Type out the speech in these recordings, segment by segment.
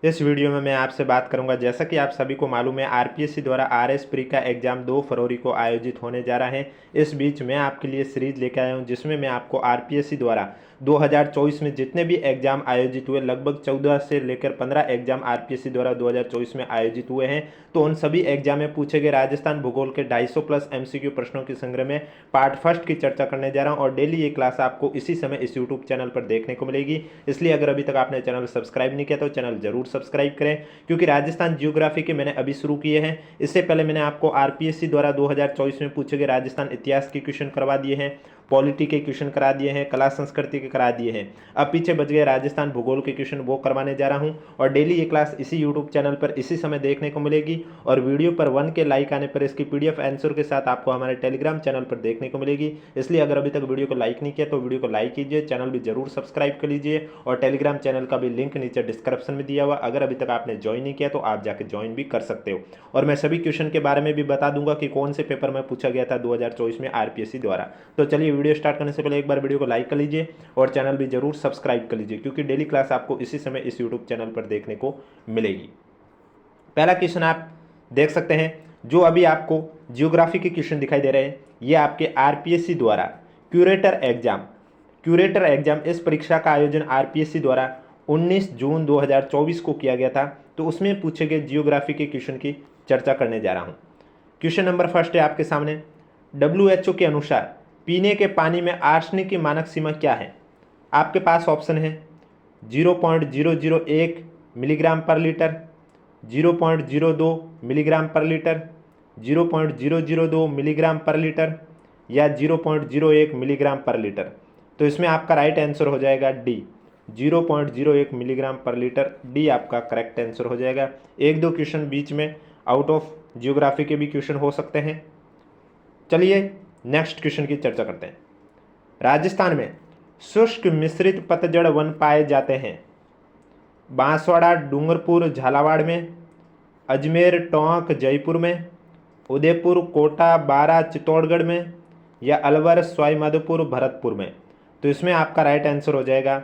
इस वीडियो में मैं आपसे बात करूंगा, जैसा कि आप सभी को मालूम है आरपीएससी द्वारा आरएस प्री का एग्जाम 2 फरवरी को आयोजित होने जा रहा है। इस बीच मैं आपके लिए सीरीज लेकर आया हूं जिसमें मैं आपको आरपीएससी द्वारा 2024 में जितने भी एग्जाम आयोजित हुए, लगभग 14 से लेकर 15 एग्जाम आरपीएससी द्वारा 2024 में आयोजित हुए हैं। तो उन सभी एग्जाम में पूछे गए राजस्थान भूगोल के 250 प्लस एमसीक्यू प्रश्नों के संग्रह में पार्ट फर्स्ट की चर्चा करने जा रहा हूं और डेली ये क्लास आपको इसी समय इस यूट्यूब चैनल पर देखने को मिलेगी। इसलिए अगर अभी तक आपने चैनल सब्सक्राइब नहीं किया तो चैनल जरूर सब्सक्राइब करें, क्योंकि राजस्थान जियोग्राफी के मैंने अभी शुरू किए हैं। इससे पहले मैंने आपको आरपीएससी द्वारा 2024 में पूछे गए राजस्थान इतिहास के क्वेश्चन करवा दिए हैं, पॉलिटी के क्वेश्चन करा दिए हैं, कला संस्कृति के करा दिए हैं। अब पीछे बच गए राजस्थान भूगोल के क्वेश्चन, वो करवाने जा रहा हूं और डेली ये क्लास इसी यूट्यूब चैनल पर इसी समय देखने को मिलेगी। और वीडियो पर 1 के लाइक आने पर इसकी पीडीएफ आंसर के साथ आपको हमारे टेलीग्राम चैनल पर देखने को मिलेगी। इसलिए अगर अभी तक वीडियो को लाइक नहीं किया तो वीडियो को लाइक कीजिए, चैनल भी जरूर सब्सक्राइब कर लीजिए और टेलीग्राम चैनल का भी लिंक नीचे डिस्क्रिप्शन में दिया हुआ, अगर अभी तक आपने ज्वाइन नहीं किया तो आप जाके ज्वाइन भी कर सकते हो। और मैं सभी क्वेश्चन के बारे में भी बता दूंगा कि कौन से पेपर में पूछा गया था 2024 में आरपीएससी द्वारा। तो चलिए वीडियो स्टार्ट करने से पहले एक बार वीडियो को लाइक कर लीजिए और चैनल भी जरूर सब्सक्राइब कर लीजिए, क्योंकि डेली क्लास आपको इसी समय इस यूट्यूब चैनल पर देखने को मिलेगी। पहला क्वेश्चन आप देख सकते हैं, जो अभी आपको जियोग्राफी के क्वेश्चन दिखाई दे रहे हैं, ये आपके आरपीएससी द्वारा क्यूरेटर एग्जाम इस परीक्षा का आयोजन आरपीएससी द्वारा 19 जून 2024 को किया गया था। तो उसमें पूछे गए जियोग्राफी के क्वेश्चन की चर्चा करने जा रहा हूं। क्वेश्चन नंबर फर्स्ट है आपके सामने, WHO के अनुसार पीने के पानी में आर्सेनिक की मानक सीमा क्या है? आपके पास ऑप्शन है 0.001 मिलीग्राम पर लीटर, 0.02 मिलीग्राम पर लीटर, 0.002 मिलीग्राम पर लीटर या 0.01 मिलीग्राम पर लीटर। तो इसमें आपका राइट आंसर हो जाएगा डी, 0.01 मिलीग्राम पर लीटर। डी आपका करेक्ट आंसर हो जाएगा। एक दो क्वेश्चन बीच में आउट ऑफ जियोग्राफी के भी क्वेश्चन हो सकते हैं। चलिए नेक्स्ट क्वेश्चन की चर्चा करते हैं। राजस्थान में शुष्क मिश्रित पतझड़ वन पाए जाते हैं? बांसवाड़ा, डूंगरपुर, झालावाड़ में, अजमेर, टोंक, जयपुर में, उदयपुर, कोटा, बारा, चित्तौड़गढ़ में या अलवर, सवाईमाधोपुर, भरतपुर में। तो इसमें आपका राइट आंसर हो जाएगा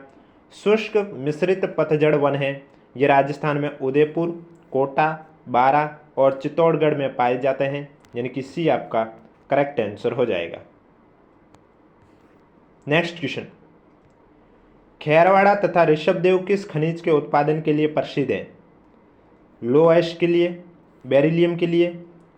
शुष्क मिश्रित पतझड़ वन है, ये राजस्थान में उदयपुर, कोटा, बारा और चित्तौड़गढ़ में पाए जाते हैं, यानी कि सी आपका करेक्ट आंसर हो जाएगा। नेक्स्ट क्वेश्चन, खेरवाड़ा तथा ऋषभदेव किस खनिज के उत्पादन के लिए प्रसिद्ध है? लो एश के लिए, बेरिलियम के लिए,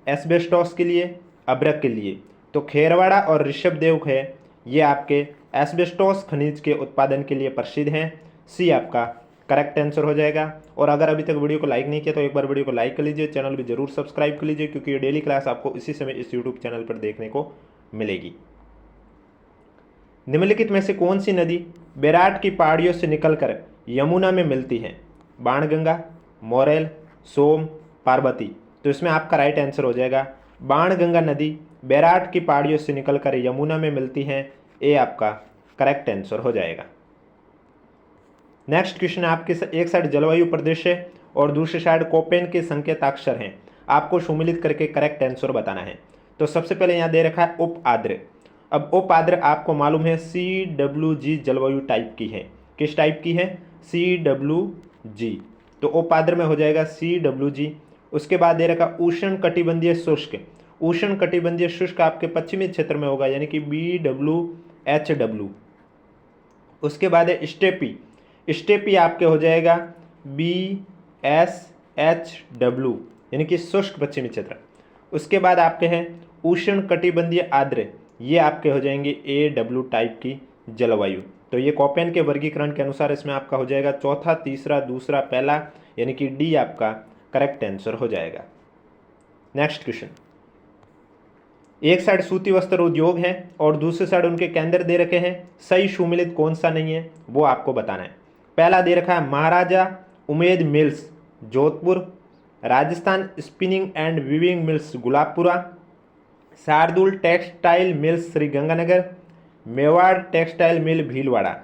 एस्बेस्टोस के लिए, अभ्रक के लिए। तो खेरवाड़ा और ऋषभदेव है, ये आपके एस्बेस्टोस खनिज के उत्पादन के लिए प्रसिद्ध हैं। सी आपका करेक्ट आंसर हो जाएगा। और अगर अभी तक वीडियो को लाइक नहीं किया तो एक बार वीडियो को लाइक कर लीजिए, चैनल भी जरूर सब्सक्राइब कर लीजिए, क्योंकि ये डेली क्लास आपको इसी समय इस यूट्यूब चैनल पर देखने को मिलेगी। निम्नलिखित में से कौन सी नदी बैराट की पहाड़ियों से निकलकर यमुना में मिलती है? बाणगंगा, मोरेल, सोम, पार्वती। तो इसमें आपका राइट आंसर हो जाएगा बाणगंगा नदी बैराट की पहाड़ियों से निकलकर यमुना में मिलती है। ए आपका करेक्ट आंसर हो जाएगा। नेक्स्ट क्वेश्चन, आपके एक साइड जलवायु प्रदेश है और दूसरी साइड कोपेन के संकेताक्षर हैं, आपको सम्मिलित करके करेक्ट आंसर बताना है। तो सबसे पहले यहाँ दे रखा है उप आर्द्र। अब उप आर्द्र आपको मालूम है CWG जलवायु टाइप की है। किस टाइप की है? CWG। तो उप आर्द्र में हो जाएगा CWG। उसके बाद दे रखा उष्ण कटिबंधीय शुष्क। उष्ण कटिबंधीय शुष्क आपके पश्चिमी क्षेत्र में होगा, यानी कि BWHW। उसके बाद है स्टेपी। स्टेपी आपके हो जाएगा BSHW, यानी कि शुष्क पश्चिमी क्षेत्र। उसके बाद आपके हैं उष्ण कटिबंधीय आर्द्र, ये आपके हो जाएंगे AW टाइप की जलवायु। तो ये कोपेन के वर्गीकरण के अनुसार इसमें आपका हो जाएगा चौथा, तीसरा, दूसरा, पहला, यानी कि डी आपका करेक्ट आंसर हो जाएगा। नेक्स्ट क्वेश्चन, एक साइड सूती वस्त्र उद्योग है और दूसरी साइड उनके केंद्र दे रखे हैं, सही सुमेलित कौन सा नहीं है वो आपको बताना है। पहला दे रखा है Maharaja Umed mills Jodhpur, Rajasthan spinning and weaving mills Gulabpura, Shardul textile mills Sriganganagar, Mewar textile mill Bhilwara.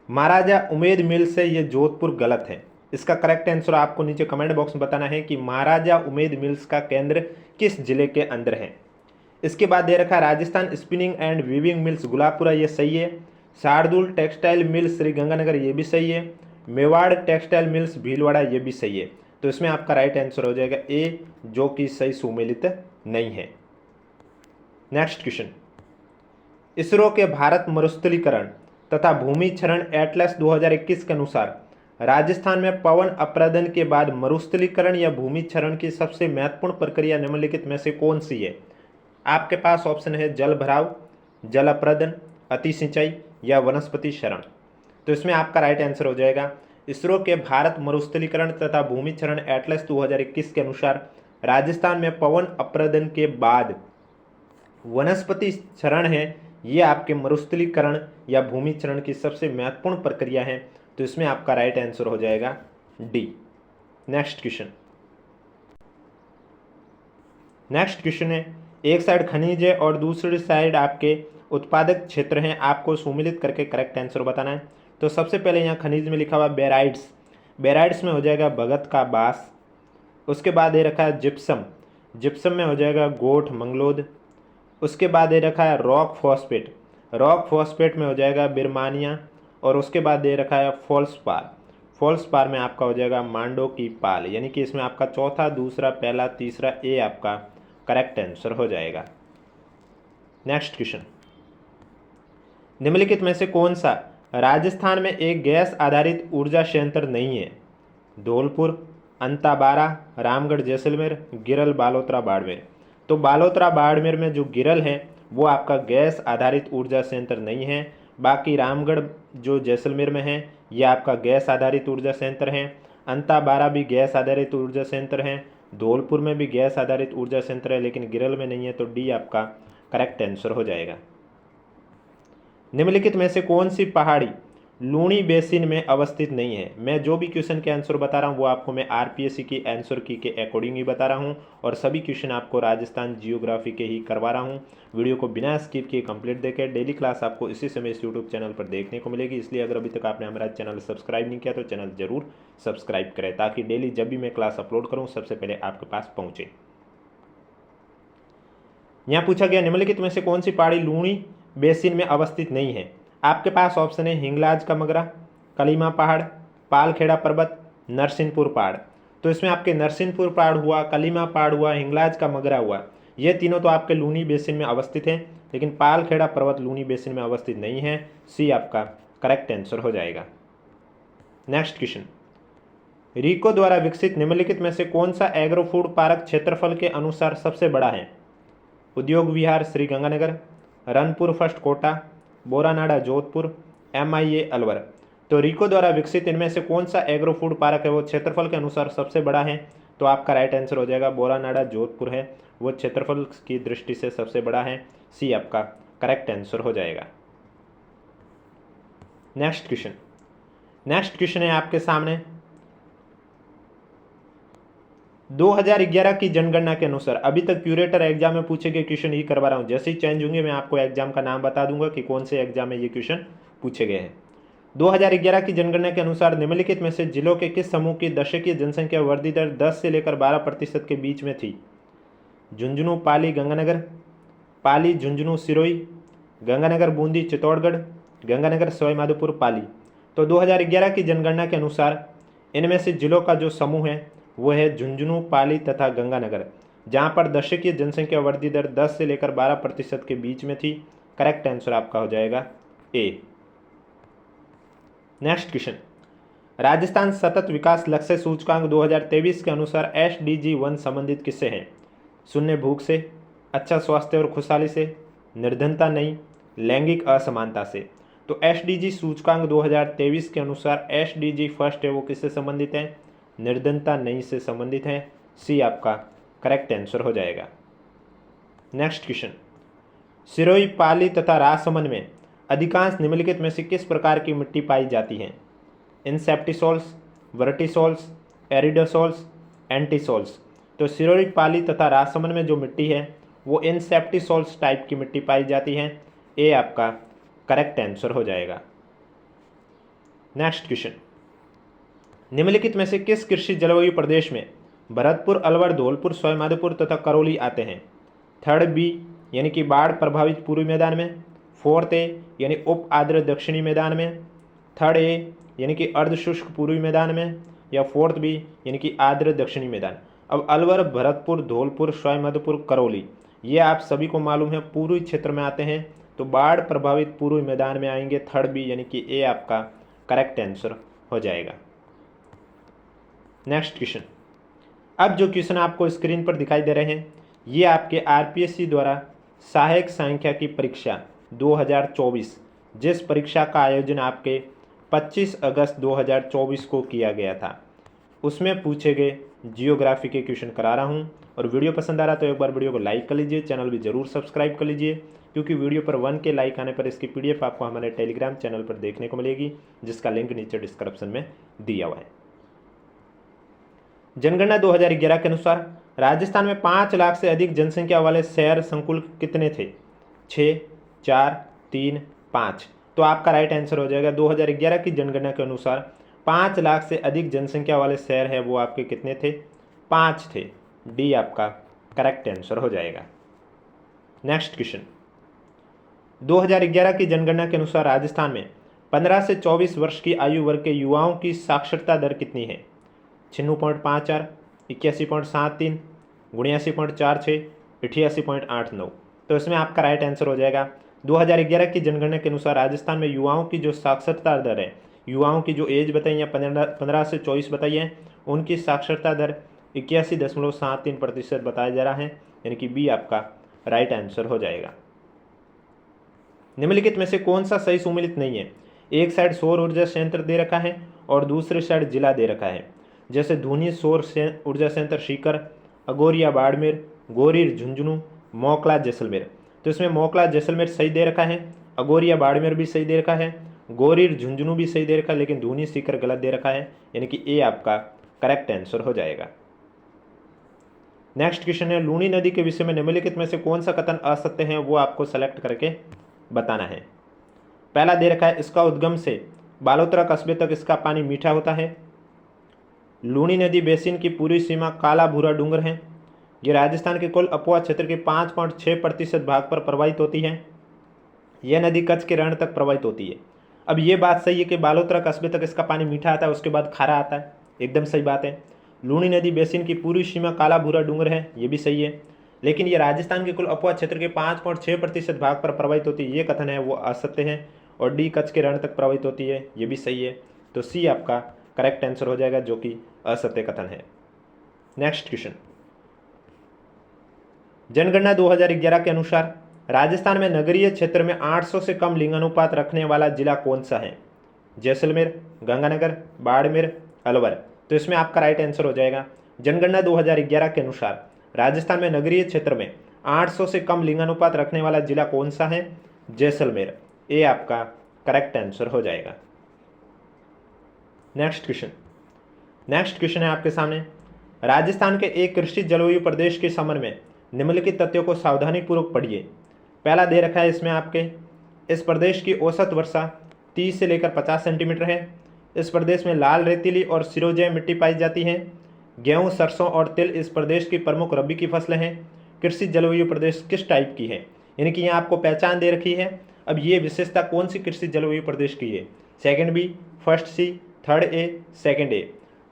Maharaja Umed mill से ये जोधपुर गलत है। इसका करेक्ट आंसर आपको नीचे कमेंट बॉक्स में बताना है कि महाराजा उमेद मिल्स का केंद्र किस जिले के अंदर है। इसके बाद दे रखा है Rajasthan spinning and weaving mills Gulabpura, ये सही है। शार्दुल टेक्सटाइल मिल श्रीगंगानगर, ये भी सही है। मेवाड़ टेक्सटाइल मिल्स भीलवाड़ा, ये भी सही है। तो इसमें आपका राइट आंसर हो जाएगा ए, जो कि सही सुमेलित नहीं है। नेक्स्ट क्वेश्चन, इसरो के भारत मरुस्थलीकरण तथा भूमि क्षरण एटलस 2021 के अनुसार राजस्थान में पवन अपरदन के बाद मरुस्थलीकरण या भूमि क्षरण की सबसे महत्वपूर्ण प्रक्रिया निम्नलिखित में से कौन सी है? आपके पास ऑप्शन है जल भराव, जल अपरदन, अति सिंचाई या वनस्पति क्षरण। तो इसमें आपका राइट आंसर हो जाएगा इसरो के भारत मरुस्थलीकरण तथा भूमि क्षरण एटलस 2021 के अनुसार राजस्थान में पवन अपरदन के बाद वनस्पति क्षरण है, ये आपके मरुस्थलीकरण या भूमि क्षरण की सबसे महत्वपूर्ण प्रक्रिया है। तो इसमें आपका राइट आंसर हो जाएगा डी। नेक्स्ट क्वेश्चन है, एक साइड खनिज है और दूसरी साइड आपके उत्पादक क्षेत्र हैं, आपको सुमेलित करके करेक्ट आंसर बताना है। तो सबसे पहले यहाँ खनिज में लिखा हुआ बेराइड्स, बेराइड्स में हो जाएगा भगत का बास। उसके बाद ये रखा है जिप्सम, जिप्सम में हो जाएगा गोठ मंगलोद। उसके बाद ये रखा है रॉक फॉस्फेट, रॉक फॉस्फेट में हो जाएगा बिरमानिया। और उसके बाद ये रखा है फोल्सपार, फोल्सपार में आपका हो जाएगा मांडो की पाल। यानी कि इसमें आपका चौथा, दूसरा, पहला, तीसरा ए आपका करेक्ट आंसर हो जाएगा। नेक्स्ट क्वेश्चन, निम्नलिखित में से कौन सा राजस्थान में एक गैस आधारित ऊर्जा संयंत्र नहीं है? धौलपुर, अंताबारा, रामगढ़ जैसलमेर, गिरल बालोतरा बाड़मेर। तो बालोतरा बाड़मेर में जो गिरल है वो आपका गैस आधारित ऊर्जा संयंत्र नहीं है। बाकी रामगढ़ जो जैसलमेर में है ये आपका गैस आधारित ऊर्जा संयंत्र है। अंताबारा भी गैस आधारित ऊर्जा संयंत्र है। धौलपुर में भी गैस आधारित ऊर्जा संयंत्र है, लेकिन गिरल में नहीं है। तो डी आपका करेक्ट आंसर हो जाएगा। निम्नलिखित में से कौन सी पहाड़ी लूणी बेसिन में अवस्थित नहीं है? मैं जो भी क्वेश्चन के आंसर बता रहा हूँ वो आपको मैं आरपीएससी की आंसर की के अकॉर्डिंग ही बता रहा हूँ, और सभी क्वेश्चन आपको राजस्थान जियोग्राफी के ही करवा रहा हूँ। वीडियो को बिना स्किप किए कंप्लीट देखें। डेली क्लास आपको इसी समय इस यूट्यूब चैनल पर देखने को मिलेगी, इसलिए अगर अभी तक आपने हमारा चैनल सब्सक्राइब नहीं किया तो चैनल जरूर सब्सक्राइब करें, ताकि डेली जब भी मैं क्लास अपलोड करूँ सबसे पहले आपके पास पहुँचे। यहाँ पूछा गया निम्नलिखित में से कौन सी पहाड़ी लूणी बेसिन में अवस्थित नहीं है? आपके पास ऑप्शन है हिंगलाज का मगरा, कलीमा पहाड़, पालखेड़ा पर्वत, नरसिंहपुर पहाड़। तो इसमें आपके नरसिंहपुर पहाड़ हुआ, कलीमा पहाड़ हुआ, हिंगलाज का मगरा हुआ, ये तीनों तो आपके लूनी बेसिन में अवस्थित हैं, लेकिन पालखेड़ा पर्वत लूनी बेसिन में अवस्थित नहीं है। सी आपका करेक्ट आंसर हो जाएगा। नेक्स्ट क्वेश्चन, रीको द्वारा विकसित निम्नलिखित में से कौन सा एग्रो फूड पार्क क्षेत्रफल के अनुसार सबसे बड़ा है? उद्योग विहार श्री गंगानगर, रनपुर फर्स्ट कोटा, बोरानाडा जोधपुर, MIA अलवर। तो रीको द्वारा विकसित इनमें से कौन सा एग्रो फूड पार्क है वो क्षेत्रफल के अनुसार सबसे बड़ा है? तो आपका राइट आंसर हो जाएगा बोरानाडा जोधपुर है, वो क्षेत्रफल की दृष्टि से सबसे बड़ा है। सी आपका करेक्ट आंसर हो जाएगा। नेक्स्ट क्वेश्चन है आपके सामने, 2011 की जनगणना के अनुसार, अभी तक क्यूरेटर एग्जाम में पूछे गए क्वेश्चन ही करवा रहा हूं, जैसे ही चेंज होंगे मैं आपको एग्जाम का नाम बता दूंगा कि कौन से एग्जाम में ये क्वेश्चन पूछे गए हैं। 2011 की जनगणना के अनुसार निम्नलिखित में से जिलों के किस समूह की दशकीय जनसंख्या वृद्धि दर 10 से लेकर 12% के बीच में थी? झुंझुनू पाली गंगानगर, पाली झुंझुनू सिरोही, गंगानगर बूंदी चित्तौड़गढ़, गंगानगर सवाईमाधोपुर पाली। तो 2011 की जनगणना के अनुसार इनमें से जिलों का जो समूह है वो है झुंझुनू, पाली तथा गंगानगर, जहां पर दशकीय जनसंख्या वृद्धि दर 10 से लेकर 12% के बीच में थी। करेक्ट आंसर आपका हो जाएगा ए। नेक्स्ट क्वेश्चन, राजस्थान सतत विकास लक्ष्य सूचकांक 2023 के अनुसार SDG 1 संबंधित किससे है? शून्य भूख से, अच्छा स्वास्थ्य और खुशहाली से, निर्धनता नहीं, लैंगिक असमानता से। तो SDG सूचकांक 2023 के अनुसार SDG फर्स्ट है वो किससे संबंधित है? निर्धनता नहीं से संबंधित है। सी आपका करेक्ट आंसर हो जाएगा। नेक्स्ट क्वेश्चन, सिरोही, पाली तथा राजसमंद में अधिकांश निम्नलिखित में से किस प्रकार की मिट्टी पाई जाती है? इंसेप्टिसोल्स, वर्टिसोल्स, एरिडोसोल्स, एंटीसोल्स। तो सिरोही, पाली तथा राजसमंद में जो मिट्टी है वो इंसेप्टिसोल्स टाइप की मिट्टी पाई जाती है। ए आपका करेक्ट आंसर हो जाएगा। नेक्स्ट क्वेश्चन, निम्नलिखित में से किस कृषि जलवायु प्रदेश में भरतपुर, अलवर, धौलपुर, सवाईमाधोपुर तथा करौली आते हैं? थर्ड बी यानी कि बाढ़ प्रभावित पूर्वी मैदान में, फोर्थ ए यानी उप आर्द्र दक्षिणी मैदान में, थर्ड ए यानी कि अर्ध शुष्क पूर्वी मैदान में, या फोर्थ बी यानी कि आर्द्र दक्षिणी मैदान। अब अलवर, भरतपुर, धौलपुर, सवाईमाधोपुर, करौली, ये आप सभी को मालूम है पूर्वी क्षेत्र में आते हैं, तो बाढ़ प्रभावित पूर्वी मैदान में आएंगे। थर्ड बी यानी कि ए आपका करेक्ट आंसर हो जाएगा। नेक्स्ट क्वेश्चन, अब जो क्वेश्चन आपको स्क्रीन पर दिखाई दे रहे हैं ये आपके आरपीएससी द्वारा सहायक सांख्यिकी परीक्षा 2024, जिस परीक्षा का आयोजन आपके 25 अगस्त 2024 को किया गया था, उसमें पूछे गए जियोग्राफी के क्वेश्चन करा रहा हूँ। और वीडियो पसंद आ रहा तो एक बार वीडियो को लाइक कर लीजिए, चैनल भी जरूर सब्सक्राइब कर लीजिए, क्योंकि वीडियो पर 1 के लाइक आने पर इसकी पीडीएफ आपको हमारे टेलीग्राम चैनल पर देखने को मिलेगी, जिसका लिंक नीचे डिस्क्रिप्शन में दिया हुआ है। जनगणना 2011 के अनुसार राजस्थान में 5 लाख से अधिक जनसंख्या वाले शहर संकुल कितने थे? 6, 4, 3, 5। तो आपका राइट आंसर हो जाएगा 2011 की जनगणना के अनुसार 5 लाख से अधिक जनसंख्या वाले शहर है वो आपके कितने थे? 5 थे। डी आपका करेक्ट आंसर हो जाएगा। नेक्स्ट क्वेश्चन, 2011 की जनगणना के अनुसार राजस्थान में 15 से 24 वर्ष की आयु वर्ग के युवाओं की साक्षरता दर कितनी है? 96.54, 81.73, 79.46, 88.89। तो इसमें आपका राइट आंसर हो जाएगा 2011 की जनगणना के अनुसार राजस्थान में युवाओं की जो साक्षरता दर है, युवाओं की जो एज बताई है 15 से 24 बताई है, उनकी साक्षरता दर 81.73% बताया जा रहा है, यानी कि बी आपका राइट आंसर हो जाएगा। निम्नलिखित में से कौन सा सही सुमेलित नहीं है? एक साइड सौर ऊर्जा संयंत्र दे रखा है और दूसरी साइड जिला दे रखा है, जैसे धूनी सौर ऊर्जा संयंत्र सीकर, अगोरिया बाड़मेर, गोरीर झुंझुनू, मोकला जैसलमेर। तो इसमें मोकला जैसलमेर सही दे रखा है, अगोरिया बाड़मेर भी सही दे रखा है, गोरीर झुंझुनू भी सही दे रखा है, लेकिन धूनी सीकर गलत दे रखा है, यानी कि ए आपका करेक्ट आंसर हो जाएगा। नेक्स्ट क्वेश्चन है, लूनी नदी के विषय में निम्नलिखित में से कौन सा कथन असत्य है वो आपको सेलेक्ट करके बताना है। पहला दे रखा है, इसका उद्गम से बालोतरा कस्बे तक इसका पानी मीठा होता है। लूनी नदी बेसिन की पूरी सीमा काला भूरा डूंगर है। ये राजस्थान के कुल अपवा क्षेत्र के 5.6% भाग पर प्रवाहित होती है। यह नदी कच्छ के रण तक प्रवाहित होती है। अब ये बात सही है कि बालोतरा कस्बे तक इसका पानी मीठा आता है, उसके बाद खारा आता है, एकदम सही बात है। लूनी नदी बेसिन की पूरी सीमा काला भूरा डूंगर है, ये भी सही है। लेकिन ये राजस्थान के कुल अपवा क्षेत्र के 5.6% भाग पर प्रवाहित होती है, ये कथन है वो असत्य है। और डी कच्छ के रण तक प्रवाहित होती है, ये भी सही है। तो सी आपका करेक्ट आंसर हो जाएगा, जो कि असत्य कथन है। नेक्स्ट क्वेश्चन, जनगणना 2011 के अनुसार राजस्थान में नगरीय क्षेत्र में 800 से कम लिंगानुपात रखने वाला जिला कौन सा है? जैसलमेर, गंगानगर, बाड़मेर, अलवर। तो इसमें आपका राइट आंसर हो जाएगा, जनगणना 2011 के अनुसार राजस्थान में नगरीय क्षेत्र में 800 से कम लिंगानुपात रखने वाला जिला कौन सा है? जैसलमेर। ए आपका करेक्ट आंसर हो जाएगा। नेक्स्ट क्वेश्चन है आपके सामने, राजस्थान के एक कृषि जलवायु प्रदेश के संबंध में निम्नलिखित तथ्यों को सावधानीपूर्वक पढ़िए। पहला दे रखा है इसमें आपके, इस प्रदेश की औसत वर्षा 30 से लेकर 50 सेंटीमीटर है। इस प्रदेश में लाल रेतीली और सिरोजेय मिट्टी पाई जाती है। गेहूं, सरसों और तिल इस प्रदेश की प्रमुख रबी की फसलें हैं। कृषि जलवायु प्रदेश किस टाइप की है? यानी कि यहाँ आपको पहचान दे रखी है। अब ये विशेषता कौन सी कृषि जलवायु प्रदेश की है? Second B, first C, third A, second A.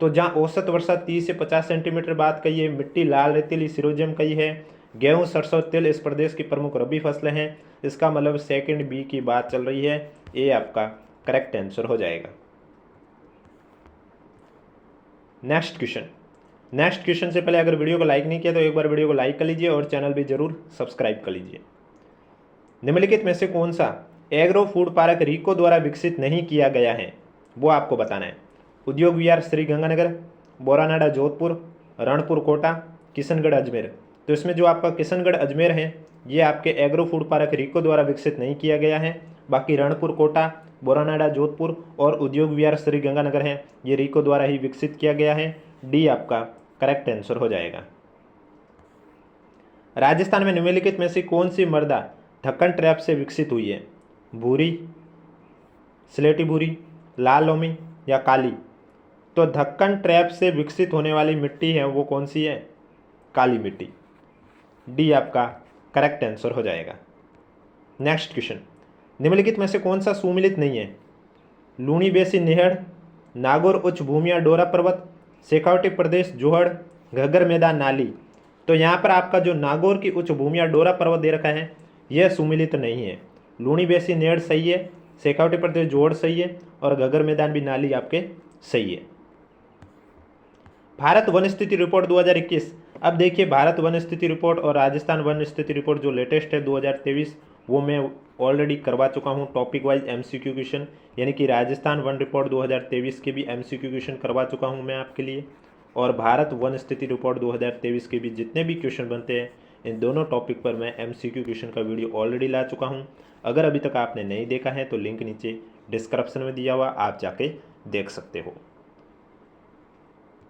तो जहाँ औसत वर्षा 30 से 50 सेंटीमीटर बात कही है, मिट्टी लाल रेतीली सिरोजियम कही है, गेहूं, सरसों, तिल इस प्रदेश की प्रमुख रबी फसलें हैं, इसका मतलब सेकंड बी की बात चल रही है। ए आपका करेक्ट आंसर हो जाएगा। नेक्स्ट क्वेश्चन से पहले अगर वीडियो को लाइक नहीं किया तो एक बार वीडियो को लाइक कर लीजिए और चैनल भी जरूर सब्सक्राइब कर लीजिए। निम्नलिखित में से कौन सा एग्रो फूड पार्क रीको द्वारा विकसित नहीं किया गया है वो आपको बताना है। उद्योग विहार श्री गंगानगर, बोरानाडा जोधपुर, रणपुर कोटा, किशनगढ़ अजमेर। तो इसमें जो आपका किशनगढ़ अजमेर है ये आपके एग्रो फूड पार्क रीको द्वारा विकसित नहीं किया गया है। बाकी रणपुर कोटा, बोरानाडा जोधपुर और उद्योग विहार श्री गंगानगर है ये रीको द्वारा ही विकसित किया गया है। डी आपका करेक्ट आंसर हो जाएगा। राजस्थान में निम्नलिखित में से कौन सी मृदा ढक्कन ट्रैप से विकसित हुई है? भूरी, स्लेटी भूरी, लाल लोमी या काली? तो ढक्कन ट्रैप से विकसित होने वाली मिट्टी है वो कौन सी है? काली मिट्टी। डी आपका करेक्ट आंसर हो जाएगा। नेक्स्ट क्वेश्चन, निम्नलिखित में से कौन सा सुमिलित नहीं है? लूनी बेसिन नहर, नागौर उच्च भूमिया डोरा पर्वत, शेखावटी प्रदेश जोहड़, घग्गर मैदान नाली। तो यहाँ पर आपका जो नागौर की उच्च भूमिया डोरा पर्वत दे रखा है यह सुमिलित नहीं है। लूणी बेसी नेड़ सही है, शेखावटी प्रदेश जोहड़ सही है और घग्गर मैदान भी नाली आपके सही है। भारत वन स्थिति रिपोर्ट 2021। अब देखिए भारत वन स्थिति रिपोर्ट और राजस्थान वन स्थिति रिपोर्ट जो लेटेस्ट है 2023 वो मैं ऑलरेडी करवा चुका हूँ टॉपिक वाइज एमसीक्यू क्वेश्चन, यानी कि राजस्थान वन रिपोर्ट 2023 के भी एमसीक्यू क्वेश्चन करवा चुका हूँ मैं आपके लिए, और भारत वन स्थिति रिपोर्ट 2023 के भी जितने भी क्वेश्चन बनते हैं इन दोनों टॉपिक पर मैं एमसीक्यू क्वेश्चन का वीडियो ऑलरेडी ला चुका हूँ। अगर अभी तक आपने नहीं देखा है तो लिंक नीचे डिस्क्रिप्शन में दिया हुआ, आप जाके देख सकते हो।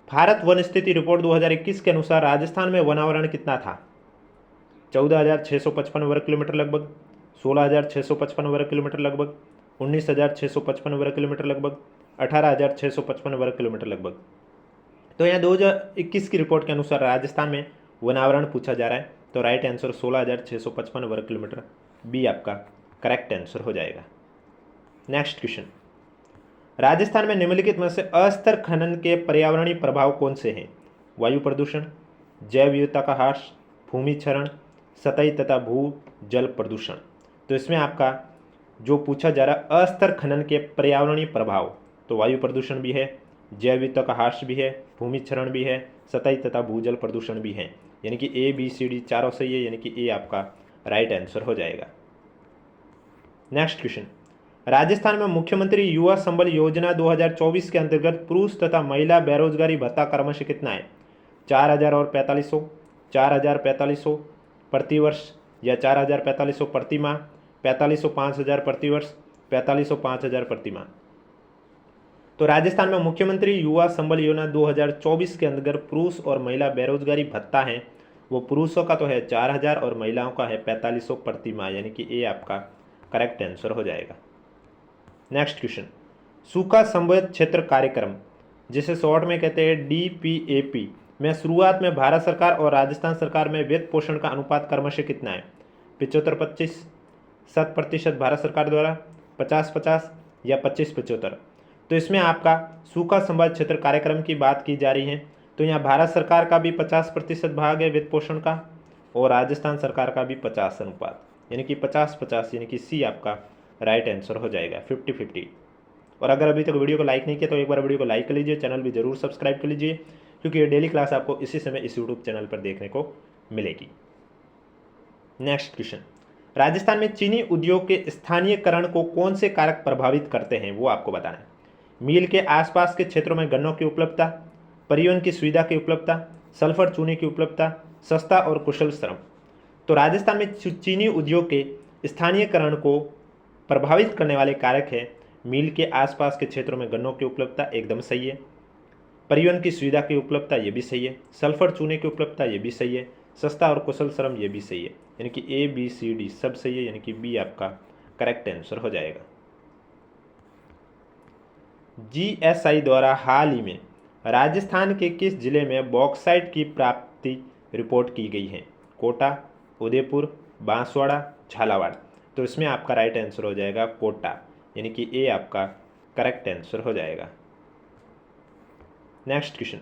भारत वन स्थिति रिपोर्ट 2021 के अनुसार राजस्थान में वनावरण कितना था? 14,655 वर्ग किलोमीटर लगभग, 16,655 वर्ग किलोमीटर लगभग, 19,655 वर्ग किलोमीटर लगभग, 18,655 वर्ग किलोमीटर लगभग। तो यहाँ 2021 की रिपोर्ट के अनुसार राजस्थान में वनावरण पूछा जा रहा है, तो राइट आंसर 16,655 वर्ग किलोमीटर, बी आपका करेक्ट आंसर हो जाएगा। नेक्स्ट क्वेश्चन, राजस्थान में निम्नलिखित में से अस्तर खनन के पर्यावरणीय प्रभाव कौन से हैं? वायु प्रदूषण, जैव विविधता का ह्रास, भूमि क्षरण, सतही तथा भू जल प्रदूषण। तो इसमें आपका जो पूछा जा रहा है अस्तर खनन के पर्यावरणीय प्रभाव, तो वायु प्रदूषण भी है, जैव विविधता का ह्रास भी है, भूमि क्षरण भी है, सतही तथा भूजल प्रदूषण भी है, यानी कि ए बी सी डी चारों सही है, यानी कि ए आपका राइट आंसर हो जाएगा। नेक्स्ट क्वेश्चन, राजस्थान में मुख्यमंत्री युवा संबल योजना 2024 के अंतर्गत पुरुष तथा महिला बेरोजगारी भत्ता क्रमशः कितना है? 4,000 और 4,500, 4,000 4,500 प्रति वर्ष या 4,000 4,500 प्रति माह, 4,500 5,000 प्रति वर्ष, 4,500 5,000 प्रति माह। तो राजस्थान में मुख्यमंत्री युवा संबल योजना 2024 के अंतर्गत पुरुष और महिला बेरोजगारी भत्ता है, वो पुरुषों का तो है 4,000 और महिलाओं का है 4,500 प्रति माह, यानी कि ए आपका करेक्ट आंसर हो जाएगा। नेक्स्ट क्वेश्चन, सूखा संबद्ध क्षेत्र कार्यक्रम जिसे शॉर्ट में कहते हैं DPAP में शुरुआत में भारत सरकार और राजस्थान सरकार में वित्त पोषण का अनुपात क्रमशः कितना है? 75-25, 100% भारत सरकार द्वारा, 50-50 या 25-75। तो इसमें आपका सूखा संबद्ध क्षेत्र कार्यक्रम की बात की जा रही है, तो यहाँ भारत सरकार का भी 50% भाग है वित्त पोषण का और राजस्थान सरकार का भी 50 अनुपात, यानी कि 50-50, यानी कि सी आपका राइट आंसर हो जाएगा 50-50। और अगर अभी तक वीडियो को लाइक नहीं किया तो एक बार वीडियो को लाइक कर लीजिए, चैनल भी जरूर सब्सक्राइब कर लीजिए, क्योंकि ये डेली क्लास आपको इसी समय इस यूट्यूब चैनल पर देखने को मिलेगी। नेक्स्ट क्वेश्चन, राजस्थान में चीनी उद्योग के स्थानीयकरण को कौन से कारक प्रभावित करते हैं, वो आपको बताना है। मील के आसपास के क्षेत्रों में गन्नों की उपलब्धता, परिवहन की सुविधा की उपलब्धता, सल्फर चूने की उपलब्धता, सस्ता और कुशल श्रम। तो राजस्थान में चीनी उद्योग के स्थानीयकरण को प्रभावित करने वाले कारक है मील के आसपास के क्षेत्रों में गन्नों की उपलब्धता, एकदम सही है, परिवहन की सुविधा की उपलब्धता, ये भी सही है, सल्फर चूने की उपलब्धता, ये भी सही है, सस्ता और कुशल श्रम, ये भी सही है, यानी कि ए बी सी डी सब सही है, यानी कि बी आपका करेक्ट आंसर हो जाएगा। GSI द्वारा हाल ही में राजस्थान के किस जिले में बॉक्साइट की प्राप्ति रिपोर्ट की गई है? कोटा, उदयपुर, बांसवाड़ा, झालावाड़। तो इसमें आपका राइट आंसर हो जाएगा कोटा, यानी कि ए आपका करेक्ट आंसर हो जाएगा। नेक्स्ट क्वेश्चन,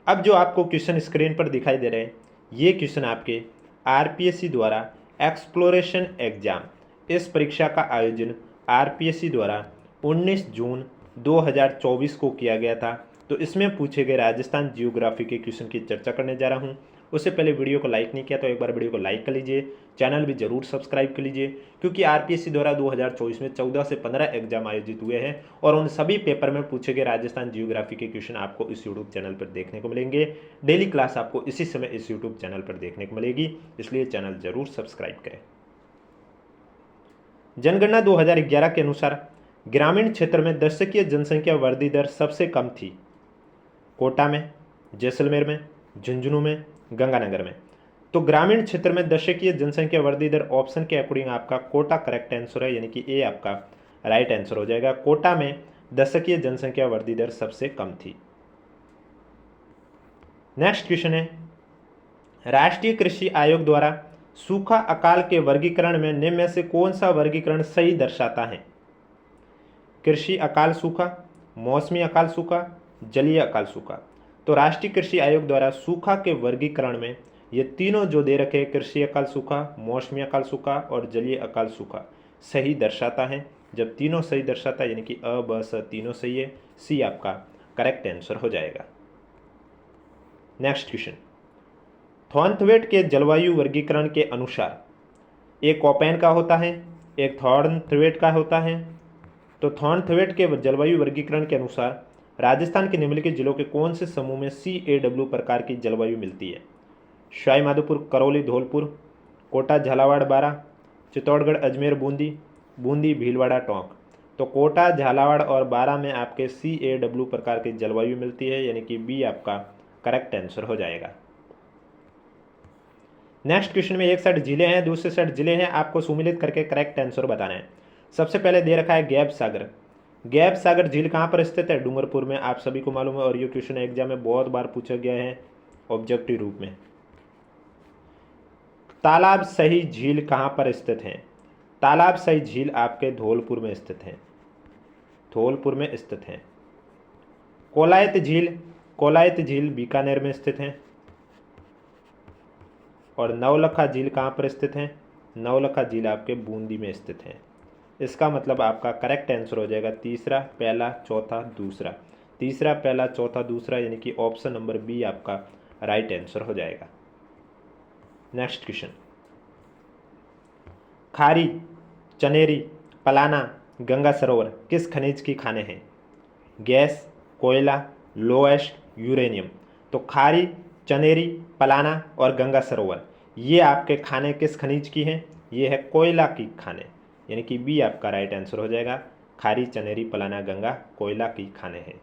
अब जो आपको क्वेश्चन स्क्रीन पर दिखाई दे रहे हैं ये क्वेश्चन आपके RPSC द्वारा एक्सप्लोरेशन एग्जाम, इस परीक्षा का आयोजन RPSC द्वारा 19 जून 2024 को किया गया था। तो इसमें पूछे गए राजस्थान जियोग्राफी के क्वेश्चन की चर्चा करने जा रहा हूं। उससे पहले वीडियो को लाइक नहीं किया तो एक बार वीडियो को लाइक कर लीजिए, चैनल भी जरूर सब्सक्राइब कर लीजिए, क्योंकि RPSC द्वारा 2024 में 14 से 15 एग्जाम आयोजित हुए हैं और उन सभी पेपर में पूछे गए राजस्थान जियोग्राफी के क्वेश्चन आपको इस यूट्यूब चैनल पर देखने को मिलेंगे। डेली क्लास आपको इसी समय इस यूट्यूब चैनल पर देखने को मिलेगी, इसलिए चैनल जरूर सब्सक्राइब करें। जनगणना 2011 के अनुसार ग्रामीण क्षेत्र में दशकीय जनसंख्या वृद्धि दर सबसे कम थी? कोटा में, जैसलमेर में, झुंझुनू में, गंगानगर में। तो ग्रामीण क्षेत्र में दशकीय जनसंख्या वृद्धि दर ऑप्शन के अकॉर्डिंग आपका कोटा करेक्ट आंसर है, यानी कि ए आपका राइट आंसर हो जाएगा। कोटा में दशकीय जनसंख्या वृद्धि दर सबसे कम थी। नेक्स्ट क्वेश्चन है, राष्ट्रीय कृषि आयोग द्वारा सूखा अकाल के वर्गीकरण में निम्न में से कौन सा वर्गीकरण सही दर्शाता है? कृषि अकाल सूखा, मौसमी अकाल सूखा, जलीय अकाल सूखा। तो राष्ट्रीय कृषि आयोग द्वारा सूखा के वर्गीकरण में ये तीनों जो दे रखे हैं, कृषि अकाल सूखा, मौसमी अकाल सूखा और जलीय अकाल सूखा, सही दर्शाता है। जब तीनों सही दर्शाता है यानी कि अ, ब, स तीनों सही है, सी आपका करेक्ट आंसर हो जाएगा। नेक्स्ट क्वेश्चन, थॉर्नथवेट के जलवायु वर्गीकरण के अनुसार एक कोपेन का होता है, एक थॉर्नथवेट का होता है। तो थॉर्नथवेट के जलवायु वर्गीकरण के अनुसार राजस्थान के निम्नलिखित जिलों के कौन से समूह में CAW प्रकार की जलवायु मिलती है? सवाई माधोपुर, करौली, धौलपुर, कोटा, झालावाड़, बारां, चित्तौड़गढ़, अजमेर, बूंदी, बूंदी, भीलवाड़ा, टोंक। तो कोटा, झालावाड़ और बारां में आपके CAW प्रकार की जलवायु मिलती है, यानी कि बी आपका करेक्ट आंसर हो जाएगा। नेक्स्ट क्वेश्चन में एक सेट जिले हैं, दूसरे सेट जिले हैं, आपको सुमिलित करके करेक्ट आंसर बताना है। सबसे पहले दे रखा है गैब सागर। गैब सागर झील कहाँ पर स्थित है? डूंगरपुर में, आप सभी को मालूम है और ये क्वेश्चन एग्जाम में बहुत बार पूछा गया है ऑब्जेक्टिव रूप में। तालाब सही झील कहाँ पर स्थित है? तालाब सही झील आपके धौलपुर में स्थित है, धौलपुर में स्थित है। कोलायत झील, कोलायत झील बीकानेर में स्थित है। और नवलखा झील कहाँ पर स्थित है? नवलखा झील आपके बूंदी में स्थित है। इसका मतलब आपका करेक्ट आंसर हो जाएगा तीसरा, पहला, चौथा, दूसरा। तीसरा, पहला, चौथा, दूसरा, यानी कि ऑप्शन नंबर बी आपका राइट आंसर हो जाएगा। नेक्स्ट क्वेश्चन, खारी, चनेरी, पलाना, गंगा सरोवर किस खनिज की खाने हैं? गैस, कोयला, लोएस्ट, यूरेनियम। तो खारी, चनेरी, पलाना और गंगा सरोवर ये आपके खाने किस खनिज की हैं? ये है कोयला की खाने, यानी कि बी आपका राइट आंसर हो जाएगा। खारी, चनेरी, पलाना, गंगा कोयला की खाने हैं।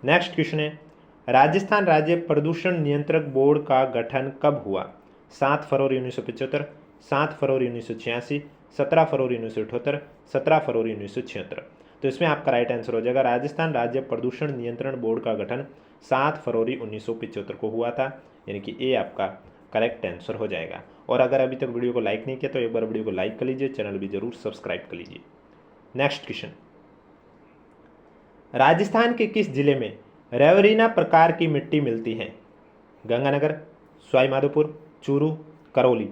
नेक्स्ट क्वेश्चन है, राजस्थान राज्य प्रदूषण नियंत्रक बोर्ड का गठन कब हुआ? 7 फरवरी 1975, 7 फरवरी 1986, 17 फरवरी 1978, 17 फरवरी 1976। तो इसमें आपका राइट आंसर हो जाएगा राजस्थान राज्य प्रदूषण नियंत्रण बोर्ड का गठन 7 फरवरी 1975 को हुआ था, यानी कि ए आपका करेक्ट आंसर हो जाएगा। और अगर अभी तक वीडियो को लाइक नहीं किया तो एक बार वीडियो को लाइक कर लीजिए, चैनल भी जरूर सब्सक्राइब कर लीजिए। नेक्स्ट क्वेश्चन, राजस्थान के किस जिले में रेवरीना प्रकार की मिट्टी मिलती है? गंगानगर, सवाई माधोपुर, चूरू, करौली।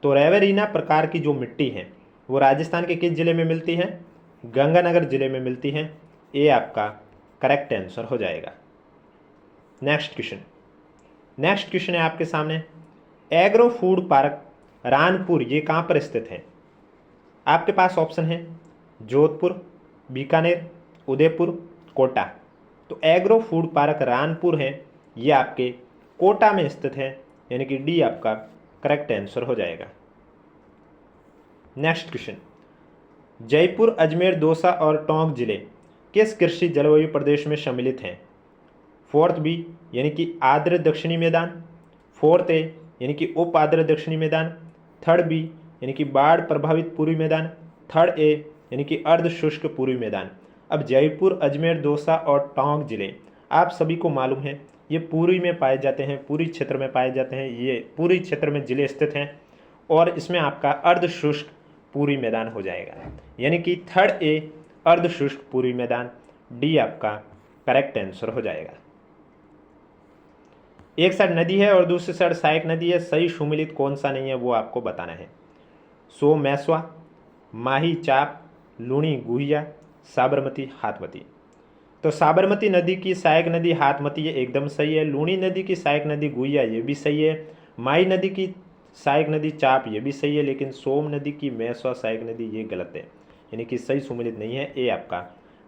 तो रेवरीना प्रकार की जो मिट्टी है वो राजस्थान के किस जिले में मिलती है? गंगानगर जिले में मिलती है। ए आपका करेक्ट आंसर हो जाएगा। नेक्स्ट क्वेश्चन, नेक्स्ट क्वेश्चन है आपके सामने, एग्रो फूड पार्क रानपुर ये कहाँ पर स्थित है? आपके पास ऑप्शन है जोधपुर, बीकानेर, उदयपुर, कोटा। तो एग्रो फूड पार्क रानपुर है, ये आपके कोटा में स्थित है, यानी कि डी आपका करेक्ट आंसर हो जाएगा। नेक्स्ट क्वेश्चन, जयपुर, अजमेर, दौसा और टोंक जिले किस कृषि जलवायु प्रदेश में सम्मिलित हैं? 4th बी यानी कि आर्द्र दक्षिणी मैदान, 4th ए यानी कि उप आर्द्र दक्षिणी मैदान, 3rd बी यानी कि बाढ़ प्रभावित पूर्वी मैदान, 3rd ए यानी कि अर्ध शुष्क पूर्वी मैदान। अब जयपुर, अजमेर, दौसा और टोंक जिले आप सभी को मालूम है ये पूर्वी में पाए जाते हैं, पूरी क्षेत्र में पाए जाते हैं, ये पूरी क्षेत्र में जिले स्थित हैं और इसमें आपका अर्ध शुष्क पूर्वी मैदान हो जाएगा, यानी कि 3rd ए अर्ध शुष्क पूर्वी मैदान, डी आपका करेक्ट आंसर हो जाएगा। एक साइड नदी है और दूसरी साइड सहायक नदी है, सही सुमिलित कौन सा नहीं है वो आपको बताना है। सो मैसवा, माही, चाप, लूणी, गुहिया, साबरमती, हाथमती। तो साबरमती नदी की सहायक नदी हाथमती ये एकदम सही है, लूणी नदी की सहायक नदी गुहिया ये भी सही है, माही नदी की सहायक नदी चाप ये भी सही है, लेकिन सोम नदी की मैसवा सहायक नदी ये गलत है, यानी कि सही सुमिलित नहीं है। ए आपका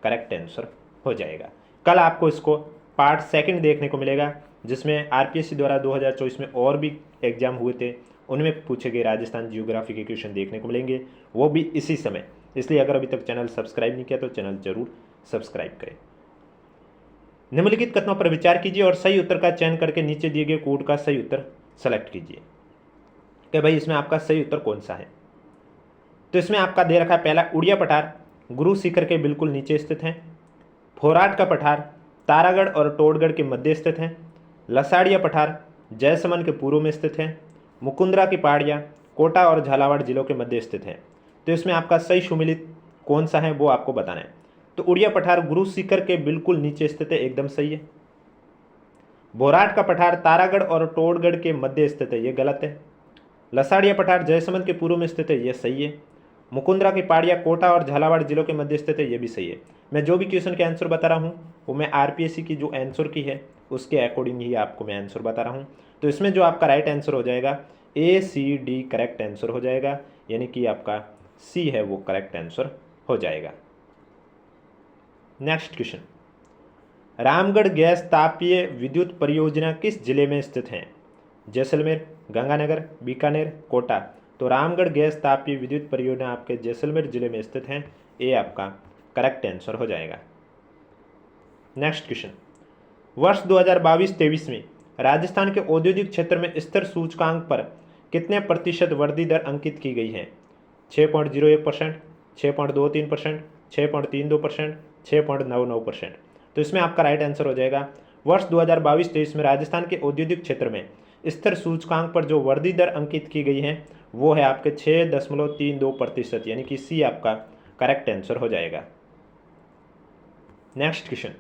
करेक्ट आंसर हो जाएगा। कल आपको इसको पार्ट 2 देखने को मिलेगा, जिसमें आरपीएससी द्वारा 2024 में और भी एग्जाम हुए थे, उनमें पूछे गए राजस्थान जियोग्राफी के क्वेश्चन देखने को मिलेंगे, वो भी इसी समय। इसलिए अगर अभी तक चैनल सब्सक्राइब नहीं किया तो चैनल जरूर सब्सक्राइब करें। निम्नलिखित कथनों पर विचार कीजिए और सही उत्तर का चयन करके नीचे दिए गए कोड का सही उत्तर सेलेक्ट कीजिए कि भाई इसमें आपका सही उत्तर कौन सा है। तो इसमें आपका दे रखा है पहला, उड़िया पठार गुरु शिखर के बिल्कुल नीचे स्थित है। फोराट का पठार तारागढ़ और टोडगढ़ के मध्य स्थित है। लसाड़िया पठार जयसमन के पूर्व में स्थित है। मुकुंदरा की पहाड़ियाँ कोटा और झालावाड़ जिलों के मध्य स्थित है। तो इसमें आपका सही सुमिलित कौन सा है वो आपको बताना है। तो उड़िया पठार गुरु शिखर के बिल्कुल नीचे स्थित है, एकदम सही है। बोराट का पठार तारागढ़ और टोडगढ़ के मध्य स्थित है, ये गलत है। लसाड़िया पठार जयसमंद के पूर्व में स्थित है, ये सही है। मुकुंदरा की पहाड़ियाँ कोटा और झालावाड़ जिलों के मध्य स्थित है, ये भी सही है। मैं जो भी क्वेश्चन के आंसर बता रहा हूँ वो मैं आरपीएससी की जो आंसर की है उसके अकॉर्डिंग ही आपको मैं आंसर बता रहा हूँ। तो इसमें जो आपका राइट आंसर हो जाएगा ACD करेक्ट आंसर हो जाएगा, यानी कि आपका सी है वो करेक्ट आंसर हो जाएगा। नेक्स्ट क्वेश्चन, रामगढ़ गैस तापीय विद्युत परियोजना किस जिले में स्थित है? जैसलमेर, गंगानगर, बीकानेर, कोटा। तो रामगढ़ गैस तापीय विद्युत परियोजना आपके जैसलमेर जिले में स्थित है, ये आपका करेक्ट आंसर हो जाएगा। नेक्स्ट क्वेश्चन, वर्ष 2022-23 में राजस्थान के औद्योगिक क्षेत्र में स्तर सूचकांक पर कितने प्रतिशत वृद्धि दर अंकित की गई है? 6.01%, 6.23%, 6.32%, 6.99%। तो इसमें आपका राइट आंसर हो जाएगा वर्ष 2022-23 में राजस्थान के औद्योगिक क्षेत्र में स्तर सूचकांक पर जो वृद्धि दर अंकित की गई है वो है आपके 6.32%, यानी कि सी आपका करेक्ट आंसर हो जाएगा। नेक्स्ट क्वेश्चन,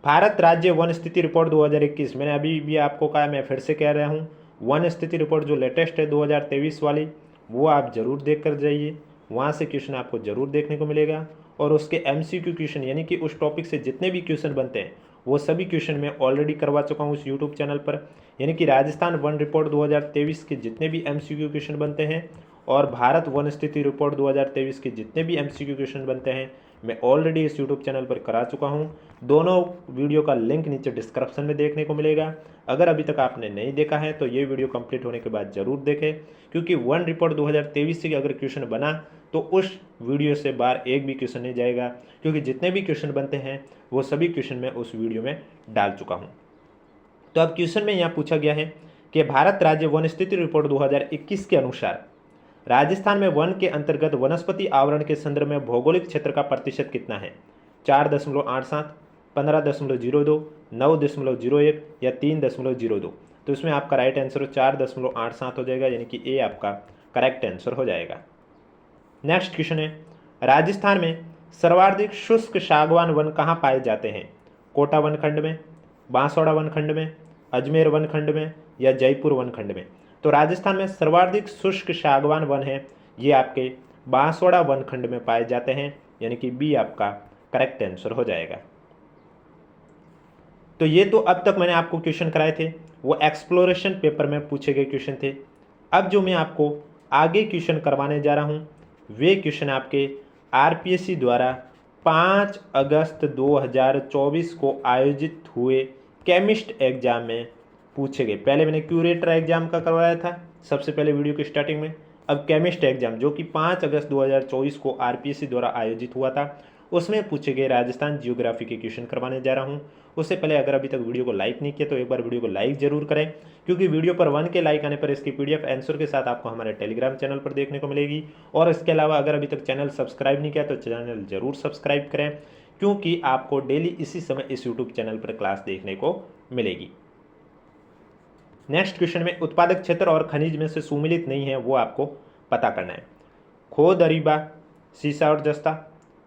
भारत राज्य वन स्थिति रिपोर्ट 2021, मैंने अभी भी आपको कहा, मैं फिर से कह रहा हूँ, वन स्थिति रिपोर्ट जो लेटेस्ट है 2023 वाली वो आप जरूर देख कर जाइए, वहाँ से क्वेश्चन आपको जरूर देखने को मिलेगा। और उसके MCQ क्वेश्चन यानी कि उस टॉपिक से जितने भी क्वेश्चन बनते हैं वो सभी क्वेश्चन मैं ऑलरेडी करवा चुका हूँ उस यूट्यूब चैनल पर, यानी कि राजस्थान वन रिपोर्ट 2023 के जितने भी MCQ क्वेश्चन बनते हैं और भारत वन स्थिति रिपोर्ट 2023 के जितने भी MCQ क्वेश्चन बनते हैं मैं ऑलरेडी इस यूट्यूब चैनल पर करा चुका हूँ। दोनों वीडियो का लिंक नीचे डिस्क्रिप्शन में देखने को मिलेगा। अगर अभी तक आपने नहीं देखा है तो ये वीडियो कंप्लीट होने के बाद ज़रूर देखें, क्योंकि वन रिपोर्ट 2023 से अगर क्वेश्चन बना तो उस वीडियो से बाहर एक भी क्वेश्चन नहीं जाएगा, क्योंकि जितने भी क्वेश्चन बनते हैं वो सभी क्वेश्चन मैं उस वीडियो में डाल चुका हूँ। तो अब क्वेश्चन में यहाँ पूछा गया है कि भारत राज्य वन स्थिति रिपोर्ट 2021 के अनुसार राजस्थान में वन के अंतर्गत वनस्पति आवरण के संदर्भ में भौगोलिक क्षेत्र का प्रतिशत कितना है? 4.87, 15.02, 9.01 या 3.02। तो इसमें आपका राइट आंसर 4.87 हो जाएगा, यानी कि ए आपका करेक्ट आंसर हो जाएगा। नेक्स्ट क्वेश्चन है, राजस्थान में सर्वाधिक शुष्क सागवान वन कहाँ पाए जाते हैं? कोटा वनखंड में, बांसवाड़ा वनखंड में, अजमेर वनखंड में या जयपुर वनखंड में? तो राजस्थान में सर्वाधिक शुष्क सागवान वन है ये आपके बांसवाड़ा वनखंड में पाए जाते हैं, यानी कि बी आपका करेक्ट आंसर हो जाएगा। तो ये तो अब तक मैंने आपको क्वेश्चन कराए थे वो एक्सप्लोरेशन पेपर में पूछे गए क्वेश्चन थे। अब जो मैं आपको आगे क्वेश्चन करवाने जा रहा हूँ वे क्वेश्चन आपके आरपीएससी द्वारा 5 अगस्त 2024 को आयोजित हुए केमिस्ट एग्जाम में पूछे गए। पहले मैंने क्यूरेटर एग्जाम का करवाया था सबसे पहले वीडियो की स्टार्टिंग में, अब केमिस्ट एग्जाम जो कि 5 अगस्त 2024 को आरपीएससी द्वारा आयोजित हुआ था उसमें पूछे गए राजस्थान जियोग्राफी के क्वेश्चन करवाने जा रहा हूं। उससे पहले अगर अभी तक वीडियो को लाइक नहीं किया तो एक बार वीडियो को लाइक जरूर करें, क्योंकि वीडियो पर 1 के लाइक आने पर इसकी PDF आंसर के साथ आपको हमारे टेलीग्राम चैनल पर देखने को मिलेगी। और इसके अलावा अगर अभी तक चैनल सब्सक्राइब नहीं किया तो चैनल जरूर सब्सक्राइब करें, क्योंकि आपको डेली इसी समय इस यूट्यूब चैनल पर क्लास देखने को मिलेगी। नेक्स्ट क्वेश्चन में उत्पादक क्षेत्र और खनिज में से सुमिलित नहीं है वो आपको पता करना है। खोदरीबा सीसा और जस्ता,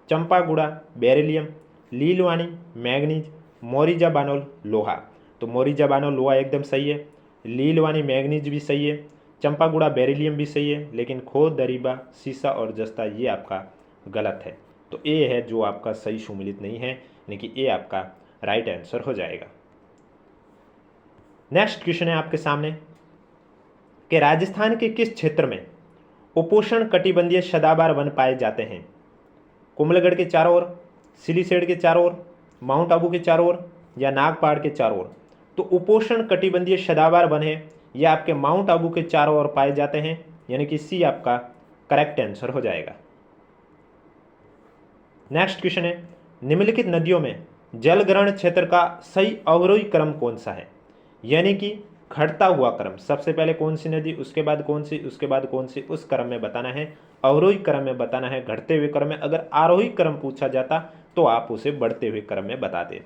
चंपागुड़ा बेरिलियम, लीलवानी मैग्नीज, मोरिजा बानोल लोहा। तो मोरिजा बानोल लोहा एकदम सही है, लीलवानी मैग्नीज भी सही है, चंपागुड़ा बेरिलियम भी सही है, लेकिन खोदरीबा सीसा और जस्ता ये आपका गलत है। तो ए है जो आपका सही सुमिलित नहीं है, यानी कि ए आपका राइट आंसर हो जाएगा। नेक्स्ट क्वेश्चन है आपके सामने कि राजस्थान के किस क्षेत्र में उपोष्ण कटिबंधीय सदाबहार वन पाए जाते हैं? कुंभलगढ़ के चारों ओर, सिलीसेड के चारों ओर, माउंट आबू के चारों ओर या नागपाड़ के चारों ओर? तो उपोष्ण कटिबंधीय सदाबहार वन है ये आपके माउंट आबू के चारों ओर पाए जाते हैं, यानी कि सी आपका करेक्ट आंसर हो जाएगा। नेक्स्ट क्वेश्चन है, निम्नलिखित नदियों में जल ग्रहण क्षेत्र का सही अवरोही क्रम कौन सा है? यानी कि घटता हुआ क्रम, सबसे पहले कौन सी नदी, उसके बाद कौन सी, उसके बाद कौन सी, उस क्रम में बताना है। अवरोही क्रम में बताना है, घटते हुए क्रम में। अगर आरोही क्रम पूछा जाता तो आप उसे बढ़ते हुए क्रम में बताते।